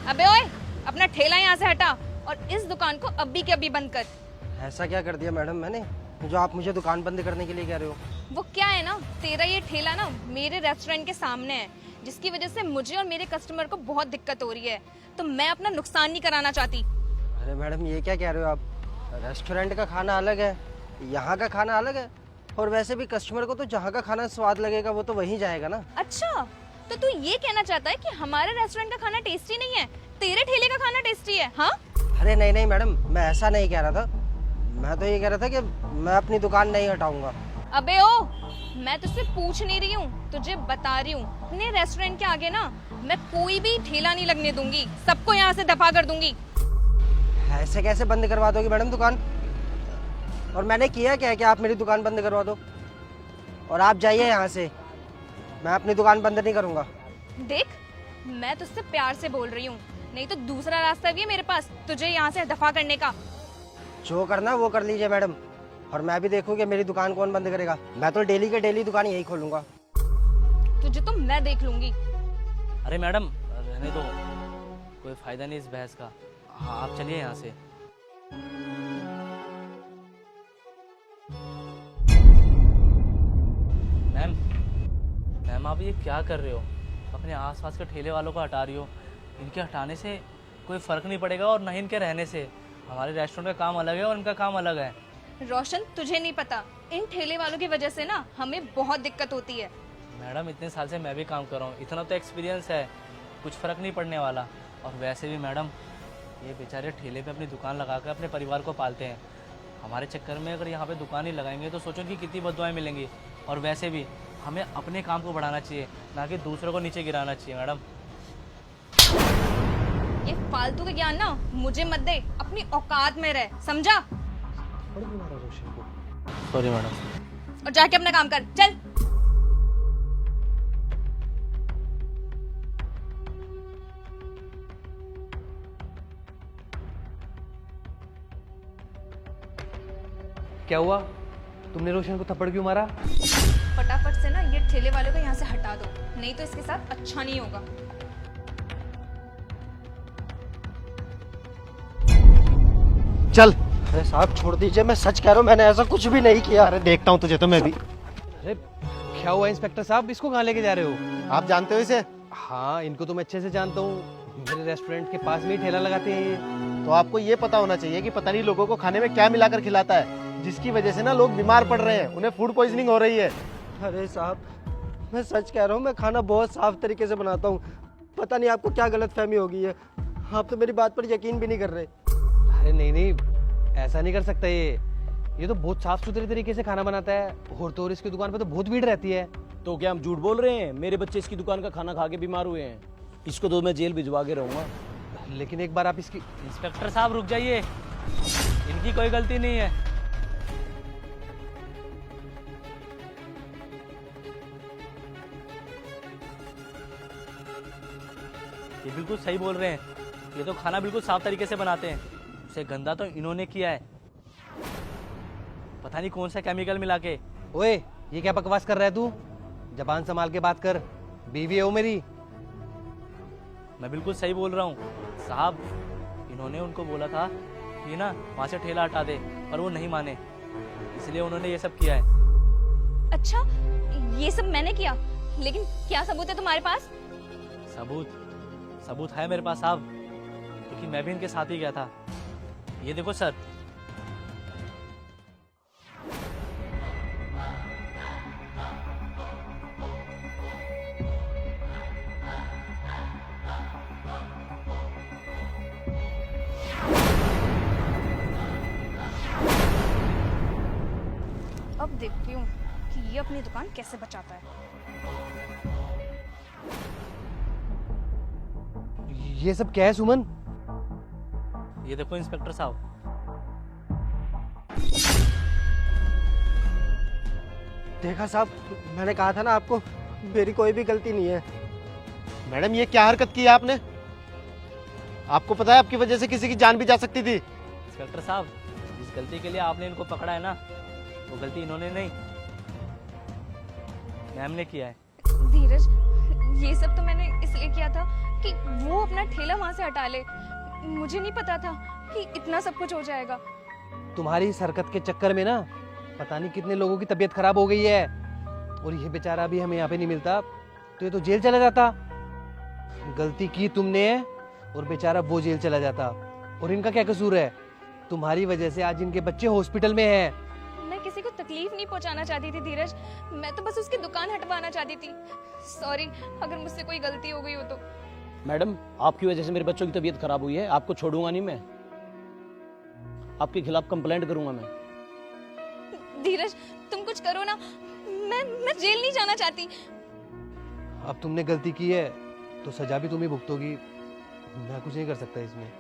अबे ओए, अपना ठेला यहाँ से हटा और इस दुकान को अभी के अभी बंद कर। ऐसा क्या कर दिया मैडम मैंने जो आप मुझे दुकान बंद करने के लिए कह रहे हो? वो क्या है ना, तेरा ये ठेला ना मेरे रेस्टोरेंट के सामने है, जिसकी वजह से मुझे और मेरे कस्टमर को बहुत दिक्कत हो रही है, तो मैं अपना नुकसान नहीं कराना चाहती। अरे मैडम ये क्या कह रहे हो आप? रेस्टोरेंट का खाना अलग है, यहाँ का खाना अलग है, और वैसे भी कस्टमर को तो जहाँ का खाना स्वाद लगेगा वो तो वहीं जाएगा ना। अच्छा, तो तू ये कहना चाहता है कि हमारे रेस्टोरेंट का खाना टेस्टी नहीं है, तेरे ठेले का खाना टेस्टी है? हाँ? अरे नहीं नहीं मैडम, मैं ऐसा नहीं कह रहा था। मैं तो ये कह रहा था कि मैं अपनी दुकान नहीं हटाऊंगा। अबे ओ, मैं तुझसे पूछ नहीं रही हूँ, तुझे बता रही हूँ। अपने रेस्टोरेंट के आगे ना मैं कोई भी ठेला नहीं लगने दूंगी, सबको यहाँ से दफा कर दूंगी। ऐसे कैसे बंद करवा दोगी मैडम दुकान? और मैंने किया क्या है कि आप मेरी दुकान बंद करवा दो? और आप जाइए यहाँ से, मैं अपनी दुकान बंद नहीं करूँगा। देख, मैं तुझसे प्यार से बोल रही हूँ, नहीं तो दूसरा रास्ता भी है मेरे पास तुझे यहाँ से दफा करने का। जो करना वो कर लीजिए मैडम, और मैं भी देखूँ कि मेरी दुकान कौन बंद करेगा। मैं तो डेली के डेली दुकान यही खोलूंगा। तुझे तो मैं देख लूंगी। अरे मैडम रहने दो, कोई फायदा नहीं इस बहस का। हाँ आप चलिए यहाँ से। मैम मैम आप ये क्या कर रहे हो? अपने आसपास के ठेले वालों को हटा रही हो। इनके हटाने से कोई फर्क नहीं पड़ेगा और ना ही इनके रहने से। हमारे रेस्टोरेंट का काम अलग है और इनका काम अलग है। रोशन, तुझे नहीं पता, इन ठेले वालों की वजह से ना हमें बहुत दिक्कत होती है। मैडम इतने साल से मैं भी काम कर रहा हूँ, इतना तो एक्सपीरियंस है, कुछ फ़र्क नहीं पड़ने वाला। और वैसे भी मैडम ये बेचारे ठेले पे अपनी दुकान लगा कर अपने परिवार को पालते हैं। हमारे चक्कर में अगर यहाँ पे दुकान ही लगाएंगे तो सोचो कि कितनी बददुआएं मिलेंगी। और वैसे भी हमें अपने काम को बढ़ाना चाहिए, ना कि दूसरों को नीचे गिराना चाहिए। मैडम ये फालतू के ज्ञान ना मुझे मत दे, अपनी औकात में रह, समझा? Sorry madam. और जाके अपना काम कर, चल। क्या हुआ? तुमने रोशन को थप्पड़ क्यों मारा? फटाफट से ना ये ठेले वाले को यहाँ से हटा दो, नहीं तो इसके साथ अच्छा नहीं होगा। चल। अरे साहब छोड़ दीजिए, मैं सच कह रहा हूँ, मैंने ऐसा कुछ भी नहीं किया। अरे देखता हूँ तुझे तो मैं भी। अरे क्या हुआ इंस्पेक्टर साहब, इसको कहाँ लेके जा रहे हो? आप जानते हो इसे? हाँ, इनको तो मैं अच्छे से जानता हूँ, मेरे रेस्टोरेंट के पास में ही ठेला लगाते हैं ये। तो आपको ये पता होना चाहिए कि पता नहीं लोगों को खाने में क्या मिलाकर खिलाता है, जिसकी वजह से ना लोग बीमार पड़ रहे हैं, उन्हें फूड पॉइजनिंग हो रही है। अरे साहब मैं सच कह रहा हूँ, मैं खाना बहुत साफ तरीके से बनाता हूँ। पता नहीं आपको क्या गलतफहमी हो गई है, आप तो मेरी बात पर यकीन भी नहीं कर रहे। अरे नहीं नहीं, ऐसा नहीं कर सकता ये तो बहुत साफ सुथरे तरीके से खाना बनाता है। और तो और इसकी दुकान पे तो बहुत भीड़ रहती है। तो क्या हम झूठ बोल रहे हैं? मेरे बच्चे इसकी दुकान का खाना खा के बीमार हुए हैं, इसको तो मैं जेल भिजवा के रहूंगा। लेकिन एक बार आप इसकी... इंस्पेक्टर साहब रुक जाइए, इनकी कोई गलती नहीं है। ये बिल्कुल सही बोल रहे हैं, ये तो खाना बिल्कुल साफ तरीके से बनाते हैं। उसे गंदा तो इन्होंने किया है, पता नहीं कौन सा केमिकल मिला के। ओए, ये क्या बकवास कर रहा है तू? जबान संभाल के बात कर, बीवी है वो मेरी। मैं बिल्कुल सही बोल रहा हूँ साहब, इन्होंने उनको बोला था कि ना वहाँ से ठेला हटा दे, पर वो नहीं माने, इसलिए उन्होंने ये सब किया है। अच्छा, ये सब मैंने किया, लेकिन क्या सबूत है तुम्हारे पास? सबूत है मेरे पास साहब, क्योंकि मैं भी इनके साथ ही गया था। ये देखो सर। अब देखती हूँ कि ये अपनी दुकान कैसे बचाता है। ये सब क्या है सुमन? ये देखो इंस्पेक्टर साहब, देखा साहब, मैंने कहा था ना आपको, मेरी कोई भी गलती नहीं है। मैडम ये क्या हरकत की है आपने? आपको पता है आपकी वजह से किसी की जान भी जा सकती थी। इंस्पेक्टर साहब, जिस गलती के लिए आपने इनको पकड़ा है ना, वो गलती इन्होंने नहीं, मैम ने किया है। धीरज, ये सब तो मैंने इसलिए किया था कि वो वो अपना ठेला वहां से हटा ले। मुझे नहीं पता था कि इतना सब कुछ हो जाएगा। तुम्हारी इस हरकत के चक्कर में ना पता नहीं कितने लोगों की तबीयत खराब हो गई है, और ये बेचारा भी हमें यहाँ पे नहीं मिलता तो ये तो जेल चला जाता। गलती की तुमने और बेचारा वो जेल चला जाता, और इनका क्या कसूर है? तुम्हारी वजह से आज इनके बच्चे हॉस्पिटल में हैं। मैं किसी को तकलीफ नहीं पहुंचाना चाहती थी धीरज, मैं तो बस उसकी दुकान हटवाना चाहती थी। सॉरी अगर मुझसे कोई गलती हो गई हो तो। मैडम, आपकी वजह से मेरे बच्चों की तबीयत खराब हुई है, आपको छोड़ूंगा नहीं मैं, आपके खिलाफ कंप्लेंट करूंगा मैं। धीरज तुम कुछ करो ना, मैं जेल नहीं जाना चाहती। अब तुमने गलती की है तो सजा भी तुम ही भुगतोगी, मैं कुछ नहीं कर सकता इसमें।